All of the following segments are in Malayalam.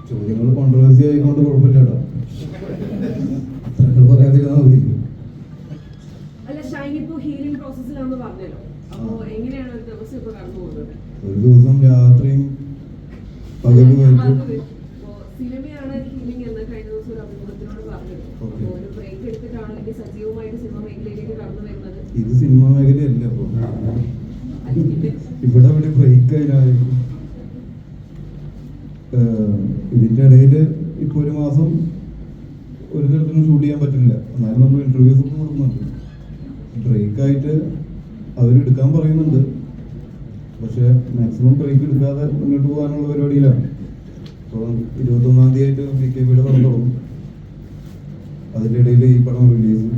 ചോദ്യങ്ങൾ കോൺട്രവേഴ്സി ആയിക്കൊണ്ട് കുഴപ്പമില്ല കേട്ടോ. പറയാതിരുന്നാൽ മതി. ഒരു ദിവസം രാത്രിയും പകലും ഇത് സിനിമ മേഖലയല്ല. അപ്പൊ ഇവിടെ ബ്രേക്ക് ആയിരിക്കും. ഇതിന്റെ ഇടയിൽ ഇപ്പൊ ഒരു മാസം ഒരു തരത്തിലും ഷൂട്ട് ചെയ്യാൻ പറ്റില്ല. എന്നാലും നമ്മൾ ഇന്റർവ്യൂസ് ഒക്കെ കൊടുക്കുന്നുണ്ട്. ബ്രേക്ക് ആയിട്ട് അവരെടുക്കാൻ പറയുന്നുണ്ട്. പക്ഷെ മാക്സിമം ബ്രേക്ക് എടുക്കാതെ മുന്നോട്ട് പോകാനുള്ള പരിപാടിയിലാണ്. അപ്പോൾ 21-ാം തീയതി ആയിട്ട് BKBയുടെ പടം തുടങ്ങും. അതിൻ്റെ ഇടയിൽ ഈ പടം റിലീസ്.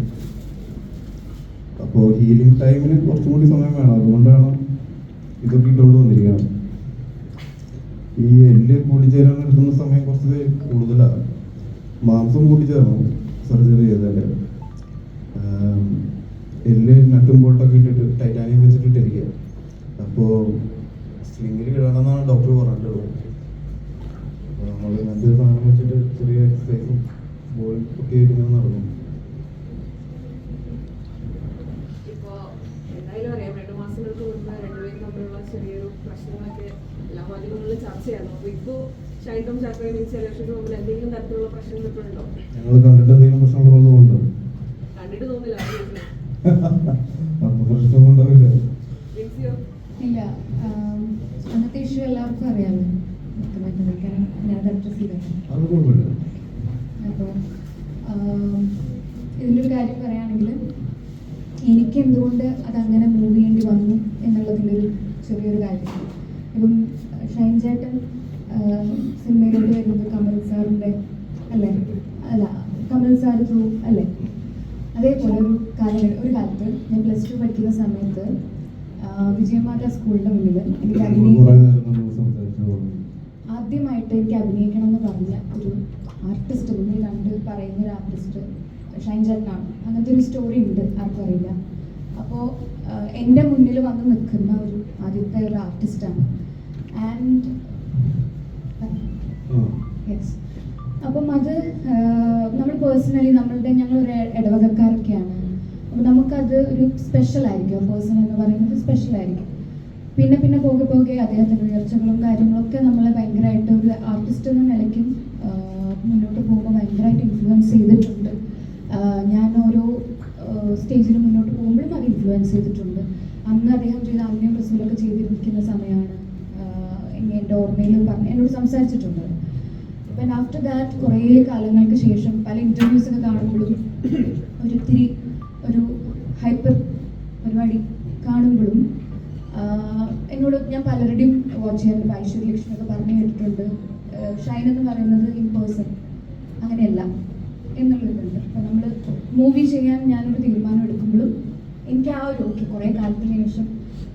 അപ്പോൾ ഹീലിംഗ് ടൈമിന് കുറച്ചും കൂടി സമയം വേണം. അതുകൊണ്ടാണ് ഇതൊക്കെ ഇട്ടുകൊണ്ട് വന്നിരിക്കുന്നത്. ഈ എല്ല് കൂടിച്ചേരാൻ എടുക്കുന്ന സമയം കുറച്ച് കൂടുതലാണ്. മാംസം കൂട്ടിച്ചേർന്നു സർജറി ചെയ്താല്. എല്ല് നട്ടും ബോൾട്ടൊക്കെ ഇട്ടിട്ട് ടൈറ്റാനിയം വെച്ചിട്ടിരിക്കുക. അപ്പോൾ സ്ലിങ്ങിൽ ഇടണമെന്നാണ് ഡോക്ടർ പറഞ്ഞിട്ടുള്ളത്. അപ്പോൾ നമ്മൾ ഇങ്ങനത്തെ സാധനം വെച്ചിട്ട് ചെറിയ എക്സസൈസും ബോളും ഒക്കെ ആയിട്ട് ഇങ്ങനെ നടന്നു. ഞങ്ങൾ കണ്ടിട്ട് എന്തെങ്കിലും പ്രശ്നമുള്ള പോലെ തോന്നുന്നുണ്ടോ? അപ്പൊ പ്രശ്നം ഉണ്ടാവില്ല. ഇല്ല, അങ്ങനത്തെ ഇഷ്യൂ എല്ലാവർക്കും അറിയാമല്ലോ. അപ്പോൾ ഇതിൻ്റെ ഒരു കാര്യം പറയുകയാണെങ്കിൽ എനിക്ക് എന്തുകൊണ്ട് അതങ്ങനെ മൂവ് ചെയ്യേണ്ടി വന്നു എന്നുള്ളതിൻ്റെ ഒരു ചെറിയൊരു കാര്യം. ഇപ്പം ഷൈൻ ചേട്ടൻ സിനിമയിലോട്ട് വരുന്നത് കമൽ സാറിൻ്റെ അല്ലേ? അല്ല, കമൽ സാർ ത്രൂ അല്ലേ? അതേപോലെ ഒരു കാലത്ത് ഞാൻ +2 പഠിക്കുന്ന സമയത്ത് വിജയമാത സ്കൂളിൻ്റെ മുന്നിൽ എനിക്ക് ആദ്യമായിട്ട് എനിക്ക് അഭിനയിക്കണം എന്ന് പറഞ്ഞ ഒരു ആർട്ടിസ്റ്റ്, മുന്നിൽ കണ്ട് പറയുന്ന ഒരു ആർട്ടിസ്റ്റ് ഷൈൻ ചേട്ടനാണ്. അങ്ങനത്തെ ഒരു സ്റ്റോറി ഉണ്ട്, ആർക്കും അറിയില്ല. അപ്പോൾ എൻ്റെ മുന്നിൽ വന്ന് നിൽക്കുന്ന ഒരു ആദ്യത്തെ ഒരു ആർട്ടിസ്റ്റാണ്. ആൻഡ് യെസ്, അപ്പം അത് നമ്മൾ പേഴ്സണലി ഞങ്ങളൊരു ഇടവകക്കാരൊക്കെയാണ്. അപ്പോൾ നമുക്കത് ഒരു സ്പെഷ്യലായിരിക്കും. പേഴ്സൺ എന്ന് പറയുന്നത് സ്പെഷ്യലായിരിക്കും. പിന്നെ പോകെ അദ്ദേഹത്തിൻ്റെ ഉയർച്ചകളും കാര്യങ്ങളൊക്കെ നമ്മളെ ഭയങ്കരമായിട്ട് ഒരു ആർട്ടിസ്റ്റ് എന്ന നിലയ്ക്കും മുന്നോട്ട് പോകുമ്പോൾ ഭയങ്കരമായിട്ട് ഇൻഫ്ലുവൻസ് ചെയ്തിട്ടുണ്ട്. ഞാൻ ഓരോ സ്റ്റേജിൽ മുന്നോട്ട് പോകുമ്പോഴും അത് ഇൻഫ്ലുവൻസ് ചെയ്തിട്ടുണ്ട്. അന്ന് അദ്ദേഹം ചെയ്ത അന്യം റസൂലൊക്കെ ചെയ്തിരിക്കുന്ന സമയമാണ് എൻ്റെ ഓർമ്മയിൽ എന്നോട് സംസാരിച്ചിട്ടുണ്ട്. അപ്പം ആഫ്റ്റർ ദാറ്റ് കുറേ കാലങ്ങൾക്ക് ശേഷം പല ഇൻ്റർവ്യൂസൊക്കെ കാണുമ്പോഴും ഒരു ഹൈപ്പർ പരിപാടി കാണുമ്പോഴും എന്നോട് ഞാൻ പലരുടെയും വാച്ച് ചെയ്യാറുണ്ട്. ഐശ്വര്യലക്ഷ്മിയൊക്കെ പറഞ്ഞു കേട്ടിട്ടുണ്ട്, ഷൈൻ എന്ന് പറയുന്നത് ഇൻ പേഴ്സൺ അങ്ങനെയല്ല എന്നുള്ളതുണ്ട്. അപ്പം നമ്മൾ മൂവി ചെയ്യാൻ ഞാനൊരു തീരുമാനം എടുക്കുമ്പോഴും എനിക്ക് ആ ഒരു കുറേ കാലത്തിന് ശേഷം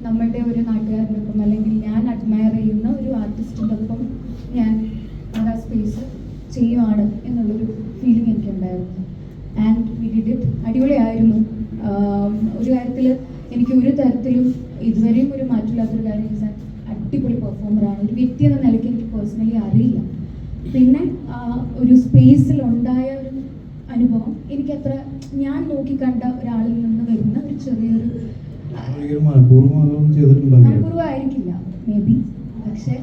നമ്മളുടെ ഒരു നാട്ടുകാരുടെ ഒപ്പം അല്ലെങ്കിൽ ഞാൻ അഡ്മയർ ചെയ്യുന്ന ഒരു ആർട്ടിസ്റ്റിൻ്റെ ഒപ്പം ഞാൻ ആ സ്പേസ് ചെയ്യുവാണ് എന്നുള്ളൊരു ഫീലിംഗ് എനിക്കുണ്ടായിരുന്നു. And we did it. അടിപൊളിയായിരുന്നു. ഒരു കാര്യത്തിൽ എനിക്ക് ഒരു തരത്തിലും ഇതുവരെയും ഒരു മാറ്റില്ലാത്തൊരു കാര്യം, അടിപൊളി പെർഫോമറാണ്. ഒരു വ്യക്തി എന്ന നിലയ്ക്ക് എനിക്ക് പേഴ്സണലി അറിയില്ല. പിന്നെ ഒരു സ്പേസിലുണ്ടായ ഒരു അനുഭവം എനിക്കത്ര ഞാൻ നോക്കിക്കണ്ട ഒരാളിൽ നിന്ന് വരുന്ന ഒരു ചെറിയൊരു മനഃപൂർവ്വമായിരിക്കില്ല മേ ബി, പക്ഷേ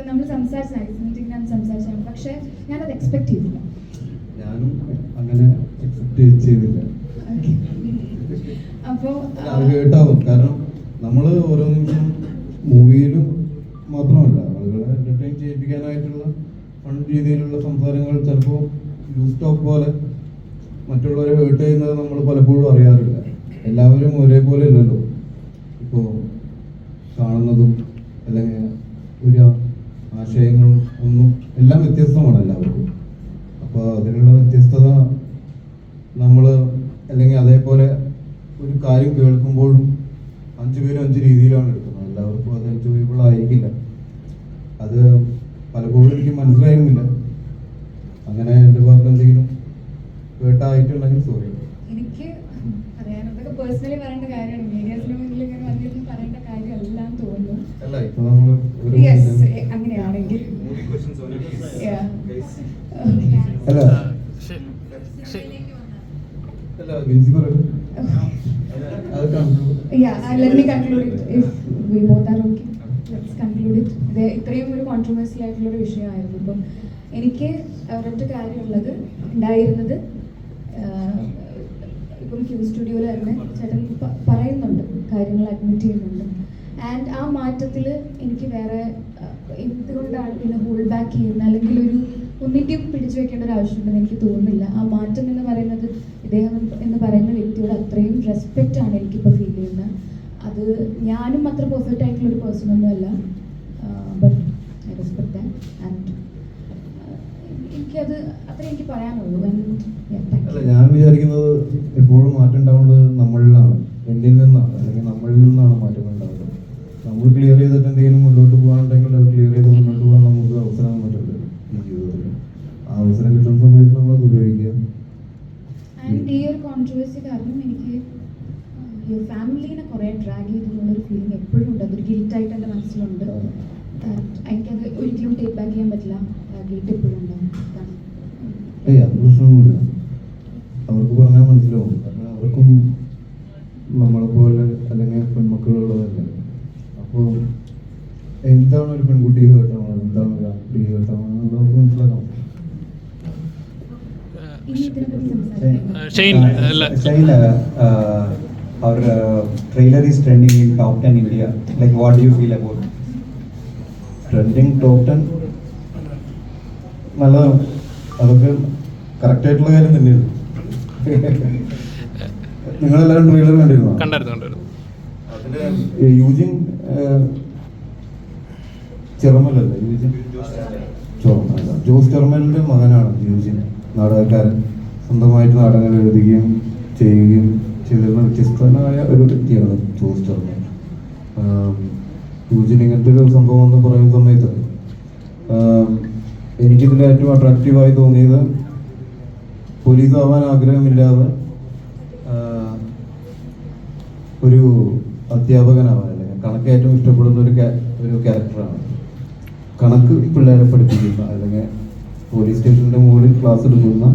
നമ്മൾ സംസാരിച്ചാണ്. പക്ഷെ ഞാനത് എക്സ്പെക്ട് ചെയ്തില്ല. ഞാനും അങ്ങനെ എക്സ്പെക്ട് ചെയ്തില്ല. അപ്പോൾ കേട്ടാവും. കാരണം നമ്മൾ ഓരോ നിമിഷം മൂവിയിലും മാത്രമല്ല, ആളുകളെ എന്റർടൈൻ ചെയ്യിപ്പിക്കാനായിട്ടുള്ള ഫൺ രീതിയിലുള്ള സംസാരങ്ങൾ ചിലപ്പോൾ ലൂസ് ടോക്ക് പോലെ മറ്റുള്ളവരെ ഹേർട്ട് ചെയ്യുന്നത് നമ്മൾ പലപ്പോഴും അറിയാറില്ല. എല്ലാവരും ഒരേപോലെ അല്ലല്ലോ ഇപ്പോൾ കാണുന്നതും, അല്ലെങ്കിൽ ഒരു ആശയങ്ങളും ഒന്നും എല്ലാം വ്യത്യസ്തമാണ് എല്ലാവർക്കും. അപ്പോൾ അതിനുള്ള വ്യത്യസ്തത നമ്മൾ അല്ലെങ്കിൽ അതേപോലെ ഒരു കാര്യം കേൾക്കുമ്പോഴും 5 പേരും 5 രീതിയിലാണ് എടുക്കുന്നത്. എല്ലാവർക്കും അത് എൻജോയബിൾ ആയിരിക്കില്ല. അത് പലപ്പോഴും എനിക്ക് മനസ്സിലായിരുന്നില്ല. അങ്ങനെ എൻ്റെ ഭാഗത്ത് എന്തെങ്കിലും കേട്ടായിട്ടുണ്ടെങ്കിൽ സോറി. എനിക്ക് അല്ല വിൻസി പറയട്ടെ. അത് conclude. Yeah, let me conclude it. If we both are okay, let's conclude it. ഇത്രയും ഒരു കോൺട്രവേഴ്സി ആയിട്ടുള്ള ഒരു വിഷയമായിരുന്നു. ഇപ്പം എനിക്ക് ഒരൊറ്റ കാര്യമുള്ളത് ഉണ്ടായിരുന്നത്, ഇപ്പം ക്യൂ സ്റ്റുഡിയോയിൽ തന്നെ ചേട്ടൻ പറയുന്നുണ്ട്, കാര്യങ്ങൾ അഡ്മിറ്റ് ചെയ്യുന്നുണ്ട്. ആൻഡ് ആ മാറ്റത്തിൽ എനിക്ക് വേറെ എന്തുകൊണ്ടാണ് പിന്നെ ഹോൾഡ് ബാക്ക് ചെയ്യുന്നത്, അല്ലെങ്കിൽ ഒരു ഒന്നിൻ്റെയും പിടിച്ചു വെക്കേണ്ട ഒരു ആവശ്യമുണ്ടെന്ന് എനിക്ക് തോന്നുന്നില്ല. ആ മാറ്റം എന്ന് പറയുന്നത് ഇദ്ദേഹം എന്ന് പറയുന്ന വ്യക്തിയോട് അത്രയും റെസ്പെക്റ്റ് ആണ് എനിക്കിപ്പോൾ ഫീൽ ചെയ്യുന്നത്. അത് ഞാനും അത്ര പെർഫെക്റ്റ് ആയിട്ടുള്ള ഒരു പേഴ്സൺ ഒന്നുമല്ല, but I respect that. And എനിക്കത് അത്രേ എനിക്ക് പറയാനുള്ളൂ. അല്ല, ഞാൻ വിചാരിക്കുന്നത് എപ്പോഴും മാറ്റം ഉണ്ടാവേണ്ടത് നമ്മളിലാണ്, എന്നിൽ നിന്നാണ്, അല്ലെങ്കിൽ നമ്മളിൽ നിന്നാണ് മാറ്റം ഉണ്ടാവുന്നത്. നമ്മൾ ക്ലിയർ ചെയ്തിട്ട് എന്തെങ്കിലും മുന്നോട്ട് പോകാനുണ്ടെങ്കിൽ അത് ക്ലിയർ ചെയ്ത് മുന്നോട്ട് പോകാൻ നമുക്ക് അവസരം പറ്റുള്ളൂ ഈ ജീവിതത്തിൽ. ആ അവസരം കിട്ടുന്ന സമയത്ത് നമ്മൾ അത് ഉപയോഗിക്കുക. ആൻഡ് ഈ ഒരു കോൺട്രവേഴ്സി കാരണം എനിക്ക് ഫാമിലീനെ കുറേ ഡ്രാഗ് ചെയ്തെന്നുള്ളൊരു ഫീലിംഗ് എപ്പോഴും ഉണ്ട്. അതൊരു ഗിൽറ്റായിട്ട് എൻ്റെ മനസ്സിലുണ്ട്. എനിക്കത് ഒരിക്കലും ടേക്ക് ബാക്ക് ചെയ്യാൻ പറ്റില്ല. ഗിൽറ്റ് എപ്പോഴും ഉണ്ടാവും. അത് പ്രശ്നമൊന്നുമില്ല, അവർക്ക് പറഞ്ഞാൽ മനസ്സിലാവും. കാരണം അവർക്കും നമ്മളെ പോലെ അല്ലെങ്കിൽ പെൺമക്കളുള്ളതല്ലേ. അപ്പോൾ എന്താണ് ഒരു പെൺകുട്ടി കേട്ടാണ്, എന്താണ് ഒരു ആൺകുട്ടി കേട്ടാണ് നമുക്ക് മനസ്സിലാക്കാം. Shane, our trailer is trending in top 10 India. Like, what do you feel about it? Trending top 10 നല്ലതാണ്. അതൊക്കെ കറക്റ്റായിട്ടുള്ള കാര്യം തന്നെയാണ്. നിങ്ങളെല്ലാവരും ട്രെയിലർ കണ്ടിരുന്നു? അതില് യൂജിൻ ചെറുമലല്ലേ, യൂജിൻ ജോസ് ചെറുമലിന്റെ മകനാണ് യൂജിൻ, നാടകക്കാരൻ. സ്വന്തമായിട്ട് നാടകങ്ങൾ എഴുതുകയും ചെയ്യുകയും ചെയ്തിരുന്ന വ്യത്യസ്തനായ ഒരു വ്യക്തിയാണ് ജോസ് ചെറുമൽ. യൂജിൻ ഇങ്ങനത്തെ ഒരു സംഭവം എന്ന് പറയുന്ന സമയത്ത് എനിക്കിതിൽ ഏറ്റവും അട്രാക്റ്റീവായി തോന്നിയത്, പോലീസ് ആവാൻ ആഗ്രഹമില്ലാതെ ഒരു അധ്യാപകനാവാൻ, അല്ലെങ്കിൽ കണക്ക് ഏറ്റവും ഇഷ്ടപ്പെടുന്ന ഒരു ക്യാരക്ടറാണ്. കണക്ക് പിള്ളേരെ പഠിപ്പിക്കുന്ന, അല്ലെങ്കിൽ പോലീസ് സ്റ്റേഷൻ്റെ മുകളിൽ ക്ലാസ് എടുക്കുന്ന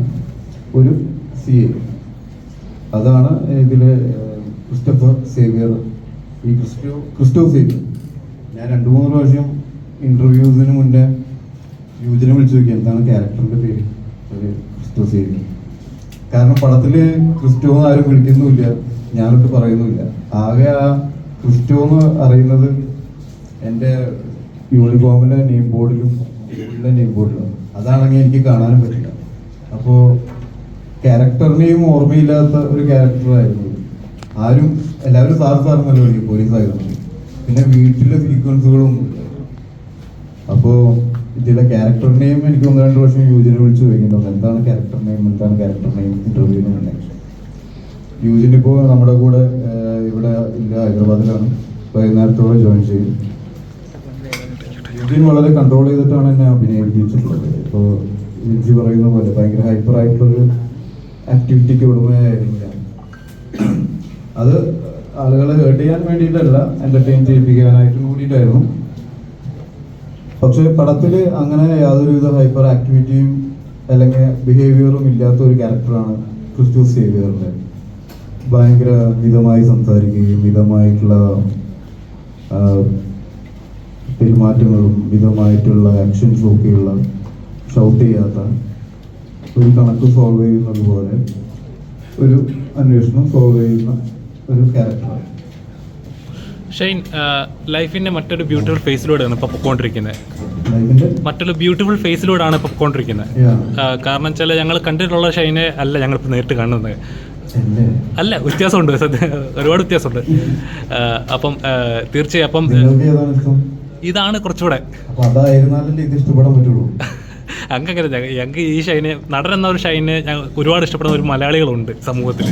ഒരു CA. അതാണ് ഇതിലെ ക്രിസ്റ്റഫർ സേവിയർ. ഈ ക്രിസ്റ്റോ സേവിയർ ഞാൻ 2-3 പ്രാവശ്യം ഇൻ്റർവ്യൂസിന് മുന്നേ യൂജിനെ വിളിച്ചു നോക്കി എന്താണ് ക്യാരക്ടറിൻ്റെ പേര്. ഒരു ക്രിസ്റ്റോ സേവിയർ. കാരണം പടത്തിൽ ക്രിസ്റ്റോ എന്ന് ആരും വിളിക്കുന്നുമില്ല, ഞാനൊട്ട് പറയുന്നുമില്ല. ആകെ ആ ക്രിസ്റ്റോ എന്ന് അറിയുന്നത് എൻ്റെ യൂണിഫോമിൻ്റെ നെയിം ബോർഡിലും നെയിം ബോർഡിലും. അതാണെങ്കിൽ എനിക്ക് കാണാനും പറ്റില്ല. അപ്പോൾ ക്യാരക്ടറിനെയും ഓർമ്മയില്ലാത്ത ഒരു ക്യാരക്ടറായിരുന്നു. എല്ലാവരും സാറെന്നല്ല വിളിക്കും പോലീസ് ആയതുകൊണ്ട്. പിന്നെ വീട്ടിലെ സീക്വൻസുകളും ഇല്ല. അപ്പോൾ ഇതിലെ ക്യാരക്ടർ നെയിം എനിക്ക് 1-2 പ്രാവശ്യം യൂജിനെ വിളിച്ച് ചോദിക്കുന്നുണ്ട്, എന്താണ് ക്യാരക്ടർ നെയിം ഇന്റർവ്യൂവിന് മുന്നേ. യൂജിൻ ഇപ്പോൾ നമ്മുടെ കൂടെ ഇവിടെ ഇല്ല, ഹൈദരാബാദിലാണ്. വൈകുന്നേരത്തോടെ ജോയിൻ ചെയ്യും. യൂജിൻ വളരെ കൺട്രോൾ ചെയ്തിട്ടാണ് എന്നെ അഭിനയിപ്പിച്ചിട്ടുള്ളത്. ഇപ്പോൾ വിൻസി പറയുന്ന പോലെ ഭയങ്കര ഹൈപ്പർ ആയിട്ടുള്ളൊരു ആക്ടിവിറ്റിക്ക് ഉടമയായിരുന്നു ഞാൻ. അത് ആളുകളെ ഹേർട്ട് ചെയ്യാൻ വേണ്ടിയിട്ടല്ല, എന്റർടൈൻ ചെയ്യിപ്പിക്കാനായിട്ടും കൂടിയിട്ടായിരുന്നു. പക്ഷെ പടത്തിൽ അങ്ങനെ യാതൊരുവിധ ഹൈപ്പർ ആക്ടിവിറ്റിയും അല്ലെങ്കിൽ ബിഹേവിയറും ഇല്ലാത്ത ഒരു ക്യാരക്ടറാണ് ക്രിസ്റ്റോ സേവിയറിൻ്റെ. ഭയങ്കര മിതമായി സംസാരിക്കുകയും മിതമായിട്ടുള്ള പെരുമാറ്റങ്ങളും മിതമായിട്ടുള്ള ആക്ഷൻസും ഒക്കെയുള്ള, ഷൗട്ട് ചെയ്യാത്ത, ഒരു കണക്ക് സോൾവ് ചെയ്യുന്നത് പോലെ ഒരു അന്വേഷണം സോൾവ് ചെയ്യുന്ന ഒരു ക്യാരക്ടറാണ്. ഷൈൻ, ലൈഫിന്റെ മറ്റൊരു ബ്യൂട്ടിഫുൾ ഫേസിലൂടെയാണ് ഇപ്പോൾ പൊക്കോണ്ടിരിക്കുന്നത്. മറ്റൊരു ബ്യൂട്ടിഫുൾ ഫേസിലൂടെയാണ് ഇപ്പോൾ പൊക്കോണ്ടിരിക്കുന്നത്. കാരണം വെച്ചാൽ ഞങ്ങൾ കണ്ടിട്ടുള്ള ഷൈനെ അല്ല ഞങ്ങളിപ്പോൾ നേരിട്ട് കാണുന്നത്. അല്ല, വ്യത്യാസമുണ്ട്, ഒരുപാട് വ്യത്യാസമുണ്ട്. അപ്പം തീർച്ചയായും അപ്പം ഇതാണ് കുറച്ചുകൂടെ അങ്ങനെ ഞങ്ങൾക്ക് ഈ ഷൈനെ, നടൻ എന്ന ഒരു ഷൈനെ ഒരുപാട് ഇഷ്ടപ്പെടുന്ന ഒരു മലയാളികളുണ്ട് സമൂഹത്തിൽ.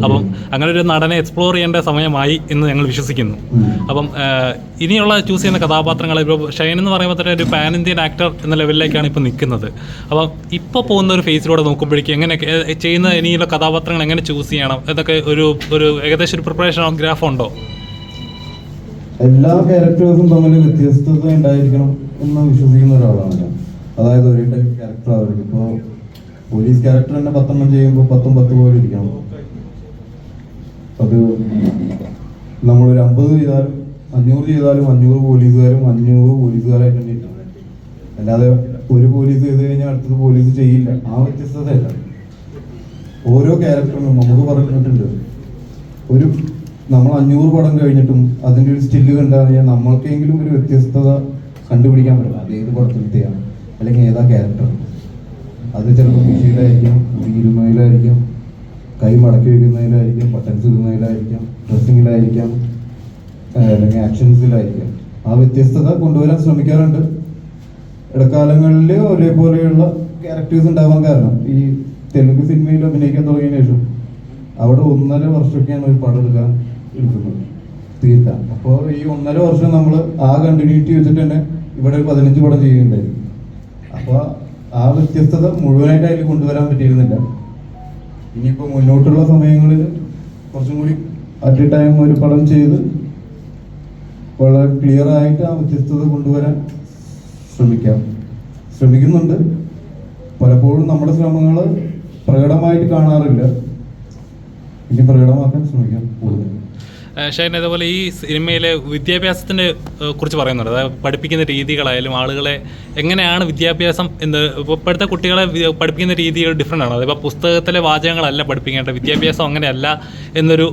അപ്പം അങ്ങനെ ഒരു നടനെ എക്സ്പ്ലോർ ചെയ്യേണ്ട സമയമായി എന്ന് ഞങ്ങൾ വിശ്വസിക്കുന്നു. അപ്പം ഇനിയുള്ള ചൂസ് ചെയ്യുന്ന കഥാപാത്രങ്ങൾ, ഇപ്പോൾ ഷൈൻ എന്ന് പറയുമ്പോൾ തന്നെ ഒരു പാൻ ഇന്ത്യൻ ആക്ടർ എന്ന ലെവലിലേക്കാണ് ഇപ്പോൾ നിൽക്കുന്നത്. അപ്പം ഇപ്പോൾ പോകുന്ന ഒരു ഫേസിലൂടെ നോക്കുമ്പോഴേക്കും എങ്ങനെ ചെയ്യുന്ന ഇനിയുള്ള കഥാപാത്രങ്ങൾ എങ്ങനെ ചൂസ് ചെയ്യണം എന്നൊക്കെ ഒരു ഏകദേശം ഒരു പ്രിപ്പറേഷൻ ഗ്രാഫ് ഉണ്ടോ? എല്ലാ ക്യാരക്ടേഴ്സും തമ്മിൽ വ്യത്യസ്തത ഉണ്ടായിരിക്കണം എന്ന് വിശ്വസിക്കുന്ന ഒരാളാണ് ഞാൻ. അതായത് ഒരേ ടൈപ്പ് ക്യാരക്ടർ ആവരുത്. ഇപ്പോൾ പോലീസ് ക്യാരക്ടർ തന്നെ 10 ചെയ്യുമ്പോൾ 10 പോലെ ഇരിക്കണം. അത് നമ്മളൊരു 50 ചെയ്താലും 500 ചെയ്താലും 500 പോലീസുകാരും 500 പോലീസുകാരായിട്ട് തന്നെ ഇരിക്കണം. അല്ലാതെ ഒരു പോലീസ് ചെയ്ത് കഴിഞ്ഞാൽ അടുത്തത് പോലീസ് ചെയ്യില്ല. ആ വ്യത്യസ്തതയല്ല. ഓരോ ക്യാരക്ടറിനും നമുക്ക് പറഞ്ഞിട്ടുണ്ട്, ഒരു നമ്മൾ 500 പടം കഴിഞ്ഞിട്ടും അതിൻ്റെ ഒരു സ്റ്റില്ല് കണ്ടാൽ നമ്മൾക്കെങ്കിലും ഒരു വ്യത്യസ്തത കണ്ടുപിടിക്കാൻ പറ്റില്ല. അത് ഏത് പടത്തിലത്തെയാണ് അല്ലെങ്കിൽ ഏതാ ക്യാരക്ടർ. അത് ചിലപ്പോൾ വിഷയിലായിരിക്കാം, ഇരുന്നതിലായിരിക്കാം, കൈ മടക്കി വയ്ക്കുന്നതിലായിരിക്കാം, ബട്ടൺസ് ഇടുന്നതിലായിരിക്കാം, ഡ്രസ്സിങ്ങിലായിരിക്കാം, അല്ലെങ്കിൽ ആക്ഷൻസിലായിരിക്കാം. ആ വ്യത്യസ്തത കൊണ്ടുവരാൻ ശ്രമിക്കാറുണ്ട്. ഇടക്കാലങ്ങളിൽ ഒരേപോലെയുള്ള ക്യാരക്ടേഴ്സ് ഉണ്ടാവാൻ കാരണം ഈ തെലുങ്ക് സിനിമയിൽ അഭിനയിക്കാൻ തുടങ്ങിയ ശേഷം അവിടെ 1.5 വർഷമൊക്കെയാണ് ഒരു പടം എടുക്കുന്നത് തീർക്കാൻ. അപ്പോൾ ഈ 1.5 വർഷം നമ്മൾ ആ കണ്ടിന്യൂറ്റി വെച്ചിട്ട് തന്നെ ഇവിടെ 15 പടം ചെയ്യുന്നുണ്ടായിരുന്നു. അപ്പോൾ ആ വ്യത്യസ്തത മുഴുവനായിട്ട് അതിൽ കൊണ്ടുവരാൻ പറ്റിയിരുന്നില്ല. ഇനിയിപ്പോൾ മുന്നോട്ടുള്ള സമയങ്ങളിൽ കുറച്ചും കൂടി അറ്റ് എ ടൈം ഒരു പടം ചെയ്ത് വളരെ ക്ലിയർ ആയിട്ട് ആ വ്യത്യസ്തത കൊണ്ടുവരാൻ ശ്രമിക്കുന്നുണ്ട്. പലപ്പോഴും നമ്മുടെ ശ്രമങ്ങൾ പ്രകടമായിട്ട് കാണാറില്ല. ഇനി പ്രകടമാക്കാൻ ശ്രമിക്കാം കൂടുതൽ. ഷൈൻ, അതേപോലെ ഈ സിനിമയിലെ വിദ്യാഭ്യാസത്തിനെ കുറിച്ച് പറയുന്നുണ്ട്. അതായത് പഠിപ്പിക്കുന്ന രീതികളായാലും ആളുകളെ എങ്ങനെയാണ് വിദ്യാഭ്യാസം എന്ന് ഇപ്പോഴത്തെ കുട്ടികളെ പഠിപ്പിക്കുന്ന രീതികൾ ഡിഫറെൻ്റ് ആണ്. അതിപ്പോൾ പുസ്തകത്തിലെ വാചകങ്ങളല്ല പഠിപ്പിക്കേണ്ടത്, വിദ്യാഭ്യാസം അങ്ങനെയല്ല എന്നൊരു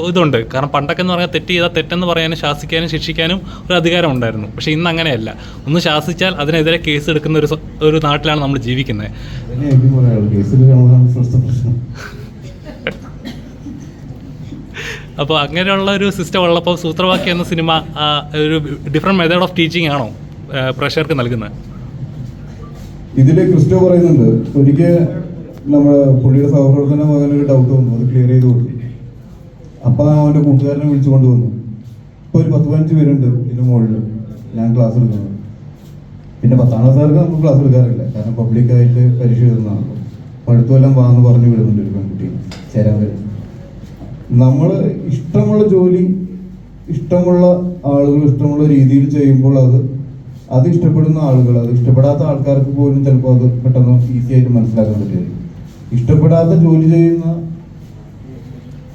ഇതുണ്ട്. കാരണം പണ്ടൊക്കെ എന്ന് പറഞ്ഞാൽ തെറ്റ് ചെയ്താൽ തെറ്റെന്ന് പറയാനും ശാസിക്കാനും ശിക്ഷിക്കാനും ഒരു അധികാരം ഉണ്ടായിരുന്നു. പക്ഷേ ഇന്ന് അങ്ങനെയല്ല. ഒന്ന് ശാസിച്ചാൽ അതിനെതിരെ കേസ് എടുക്കുന്ന ഒരു നാട്ടിലാണ് നമ്മൾ ജീവിക്കുന്നത്. അപ്പോൾ അങ്ങനെയുള്ള ഒരു സിസ്റ്റം ഉള്ളപ്പോൾ സൂത്രവാക്യം എന്ന സിനിമ ഒരു ഡിഫറെൻറ്റ് മെത്തേഡ് ഓഫ് ടീച്ചിങ് ആണോ പ്രേക്ഷകർക്ക് നൽകുന്നത്? ഇതിൽ ക്രിസ്റ്റോ പറയുന്നുണ്ട്, ഒരിക്കൽ നമ്മുടെ പുള്ളിയുടെ സഹപ്രവർത്തന മകനൊരു ഡൗട്ട് വന്നു, അത് ക്ലിയർ ചെയ്ത് കൊടുത്തു. അപ്പം അവൻ്റെ കൂട്ടുകാരനെ വിളിച്ചു കൊണ്ടുവന്നു. ഇപ്പോൾ ഒരു 10-15 പേരുണ്ട് ഇതിൻ്റെ മുകളിൽ ഞാൻ ക്ലാസ് എടുക്കുന്നത്. പിന്നെ 10ാം ക്ലാസ്സുകാർക്ക് നമുക്ക് ക്ലാസ് എടുക്കാറില്ല, കാരണം പബ്ലിക്കായിട്ട് പരീക്ഷ എഴുതുന്നതാണ്. പഠിത്തമെല്ലാം വാന്ന് പറഞ്ഞു വിടുന്നുണ്ട് ഒരു പെൺകുട്ടി ചേരാൻ വരും. നമ്മൾ ഇഷ്ടമുള്ള ജോലി ഇഷ്ടമുള്ള ആളുകൾ ഇഷ്ടമുള്ള രീതിയിൽ ചെയ്യുമ്പോൾ അത് ഇഷ്ടപ്പെടുന്ന ആളുകൾ, അത് ഇഷ്ടപ്പെടാത്ത ആൾക്കാർക്ക് പോലും ചിലപ്പോൾ അത് പെട്ടെന്ന് ഈസി ആയിട്ട് മനസ്സിലാക്കാൻ പറ്റില്ല. ഇഷ്ടപ്പെടാത്ത ജോലി ചെയ്യുന്ന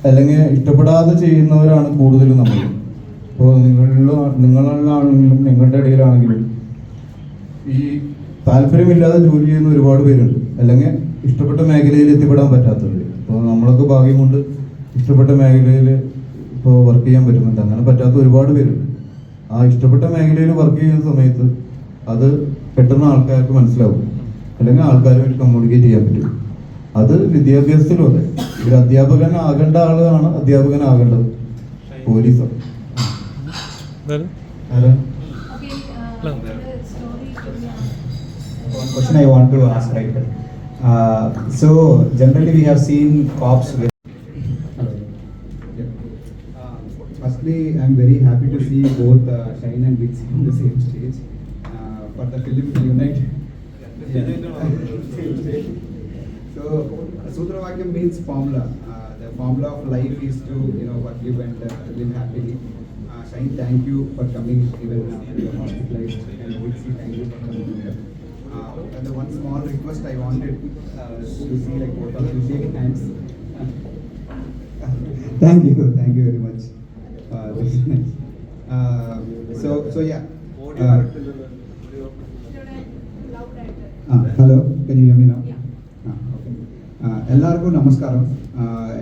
അല്ലെങ്കിൽ ഇഷ്ടപ്പെടാതെ ചെയ്യുന്നവരാണ് കൂടുതലും നമ്മൾ. ഇപ്പോൾ നിങ്ങളിലാണെങ്കിലും നിങ്ങളുടെ ഇടയിലാണെങ്കിലും ഈ താല്പര്യമില്ലാതെ ജോലി ചെയ്യുന്ന ഒരുപാട് പേരുണ്ട്, അല്ലെങ്കിൽ ഇഷ്ടപ്പെട്ട മേഖലയിൽ എത്തിപ്പെടാൻ പറ്റാത്തവർ. ഇപ്പോൾ നമ്മളൊക്കെ ഭാഗ്യം കൊണ്ട് ഇഷ്ടപ്പെട്ട മേഖലയിൽ ഇപ്പോൾ വർക്ക് ചെയ്യാൻ പറ്റുന്നുണ്ട്. അങ്ങനെ പറ്റാത്ത ഒരുപാട് പേരുണ്ട്. ആ ഇഷ്ടപ്പെട്ട മേഖലയിൽ വർക്ക് ചെയ്യുന്ന സമയത്ത് അത് പെട്ടെന്ന് ആൾക്കാർക്ക് മനസ്സിലാവും, അല്ലെങ്കിൽ ആൾക്കാരുമായിട്ട് കമ്മ്യൂണിക്കേറ്റ് ചെയ്യാൻ പറ്റും. അത് വിദ്യാഭ്യാസത്തിലും അതെ. ഒരു അധ്യാപകൻ ആകേണ്ട ആളാണ് അധ്യാപകനാകേണ്ടത്, police. One question I want to ask, right? So generally we have seen cops with. Firstly, I'm very happy to see both Shine and Bitsy on the same stage for the film Unite. Same stage. So Sutravakyam means formula. The formula of life is to forgive and live happily. Shine, thank you for coming even you're hospitalized, and Bitsy, thank you for coming here. And the one small request I wanted to see, like both of you shake hands. Thank you very much. This is nice. So yeah. Hello, can you hear me now? Okay. എല്ലാവർക്കും നമസ്കാരം.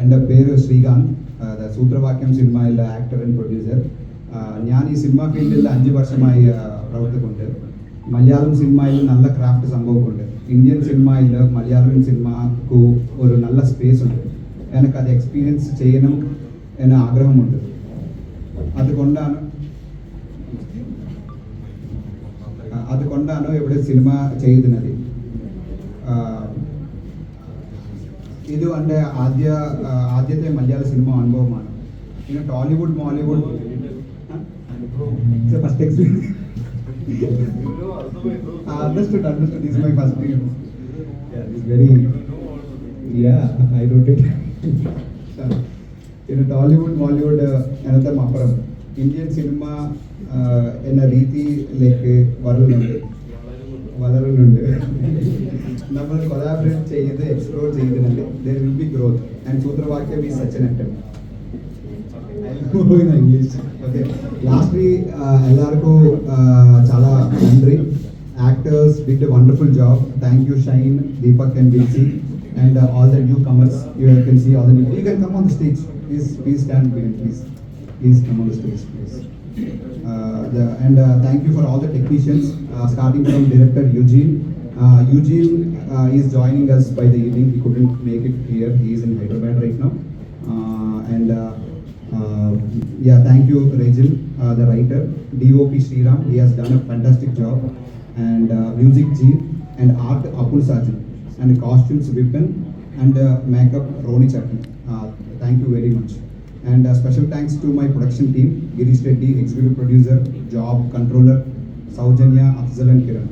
എൻ്റെ പേര് ശ്രീകാന്ത്, സൂത്രവാക്യം സിനിമയിലെ ആക്ടർ ആൻഡ് പ്രൊഡ്യൂസർ. ഞാൻ ഈ സിനിമ ഫീൽഡിൽ 5 വർഷമായി പ്രവർത്തിക്കുന്നുണ്ട്. മലയാളം സിനിമയിൽ നല്ല ക്രാഫ്റ്റ് സംഭവമുണ്ട്. ഇന്ത്യൻ സിനിമയിൽ മലയാളം സിനിമക്ക് ഒരു നല്ല സ്പേസ് ഉണ്ട്. എനിക്കത് എക്സ്പീരിയൻസ് ചെയ്യണം എന്ന ആഗ്രഹമുണ്ട്. അതുകൊണ്ടാണ് ഇവിടെ സിനിമ ചെയ്യുന്നത്. ഇത് എൻ്റെ ആദ്യത്തെ മലയാള സിനിമ അനുഭവമാണ്. പിന്നെ Tollywood Mollywood first experience. Understood. This is my first film. It's very. I wrote it. In Tollywood, Mollywood, another Maparam. Indian cinema എന്ന രീതി വളരുന്നുണ്ട്. നമ്മൾ കൊളാബറേറ്റ് ചെയ്ത് എക്സ്പ്ലോർ ചെയ്തിട്ടുണ്ട്. there will be growth and സൂത്രവാക്യം is such an attempt. English okay lastly ఎల్లార్కు చాలా నంది actors did a wonderful job. Thank you Shine, Deepak and Vilsy and all the newcomers. You can see all the new. You can come on the stage. Please stand, please come on the stage, please. Thank you for all the technicians, starting from director Eugene. Eugene is joining us by the evening. He couldn't make it here. He is in Hyderabad right now. Thank you Rachel, the writer. DOP Sriram, he has done a fantastic job. And music G and art Apul Sajin. And costumes Vipin and makeup Roni Chatti. Thank you very much. And special thanks to my production team, Girish Reddy, executive producer, job controller, Saujanya, Afzal and Kiran.